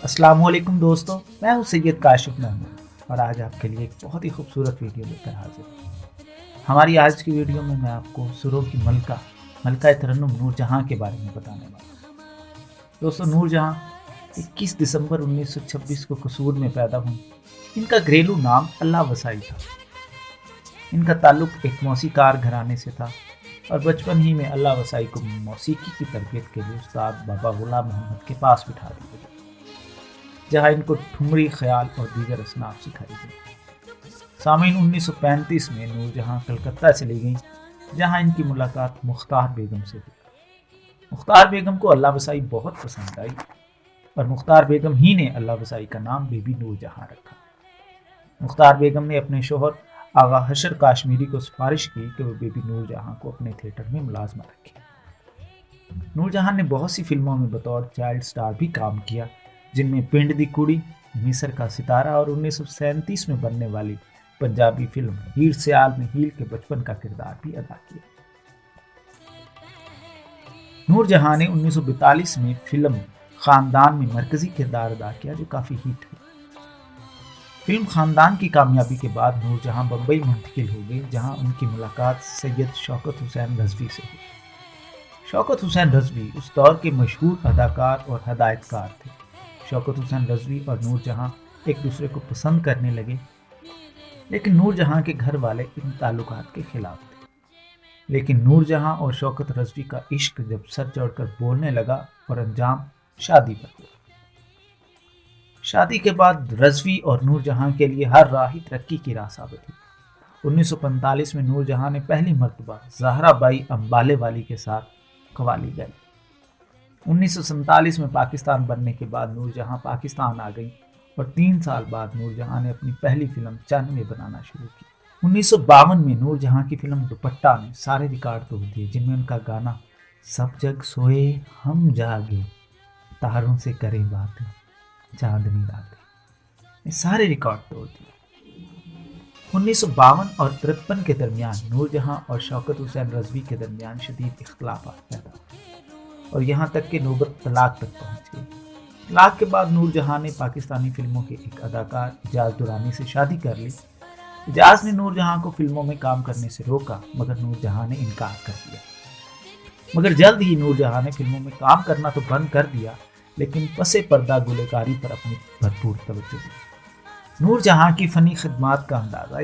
السلام علیکم دوستو، میں ہوں سید کاشف محمود اور آج آپ کے لیے ایک بہت ہی خوبصورت ویڈیو لے کر حاضر ہوں۔ ہماری آج کی ویڈیو میں آپ کو سروں کی ملکہ ترنم نور جہاں کے بارے میں بتانے والا ہوں۔ دوستو، نور جہاں 21 دسمبر 1926 کو قصور میں پیدا ہوئی۔ ان کا گھریلو نام اللہ وسائی تھا۔ ان کا تعلق ایک موسیقار گھرانے سے تھا اور بچپن ہی میں اللہ وسائی کو موسیقی کی تربیت کے لیے استاد بابا غلام محمد کے پاس بٹھا دیا گیا، جہاں ان کو ٹھمری، خیال اور دیگر اصناف سکھائی گئی۔ سامعین، 1935 میں نور جہاں کلکتہ چلی گئیں، جہاں ان کی ملاقات مختار بیگم سے ہوئی۔ مختار بیگم کو اللہ وسائی بہت پسند آئی اور مختار بیگم ہی نے اللہ وسائی کا نام بی بی نور جہاں رکھا۔ مختار بیگم نے اپنے شوہر آغا حشر کاشمیری کو سفارش کی کہ وہ بی بی نور جہاں کو اپنے تھیٹر میں ملازمہ رکھے۔ نور جہاں نے بہت سی فلموں میں بطور چائلڈ سٹار بھی کام کیا، جن میں پنڈ دی کڑی، مصر کا ستارہ اور 1937 میں بننے والی پنجابی فلم ہیر سیال میں ہیل کے بچپن کا کردار بھی ادا کیا۔ نور جہاں نے 1942 میں فلم خاندان میں مرکزی کردار ادا کیا، جو کافی ہٹ ہوئی۔ فلم خاندان کی کامیابی کے بعد نور جہاں بمبئی منتقل ہو گئی، جہاں ان کی ملاقات سید شوکت حسین رضوی سے ہوئی۔ شوکت حسین رضوی اس دور کے مشہور اداکار اور ہدایت کار تھے۔ شوکت حسین رضوی اور نور جہاں ایک دوسرے کو پسند کرنے لگے، لیکن نور جہاں کے گھر والے ان تعلقات کے خلاف تھے۔ لیکن نور جہاں اور شوکت رضوی کا عشق جب سر چڑھ کر بولنے لگا اور انجام شادی پر ہوا۔ شادی کے بعد رضوی اور نور جہاں کے لیے ہر راہ ہی ترقی کی راہ ثابت ہوئی۔ 1945 میں نور جہاں نے پہلی مرتبہ زہرا بائی امبالے والی کے ساتھ قوالی گائی۔ 1947 میں پاکستان بننے کے بعد نور جہاں پاکستان آ گئی اور 3 سال بعد نور جہاں نے اپنی پہلی فلم چن میں بنانا شروع کی۔ 1952 میں نور جہاں کی فلم دوپٹہ نے سارے ریکارڈ توڑ دیے، جن میں ان کا گانا سب جگ سوئے ہم جاگے، تاروں سے کریں باتیں چاندنی راتیں، نے سارے ریکارڈ توڑ دیے۔ 1952 اور 53 کے درمیان نور جہاں اور شوکت حسین رضوی کے درمیان شدید اختلافات پیدا ہوئے اور یہاں تک کہ نوبت طلاق تک پہنچ گئی۔ طلاق کے بعد نور جہاں نے پاکستانی فلموں کے ایک اداکار اجاز درانی سے شادی کر لی۔ اجاز نے نور جہاں کو فلموں میں کام کرنے سے روکا، مگر نور جہاں نے انکار کر دیا۔ مگر جلد ہی نور جہاں نے فلموں میں کام کرنا تو بند کر دیا، لیکن پس پردہ گلوکاری پر اپنی بھرپور توجہ دی۔ نور جہاں کی فنی خدمات کا اندازہ اس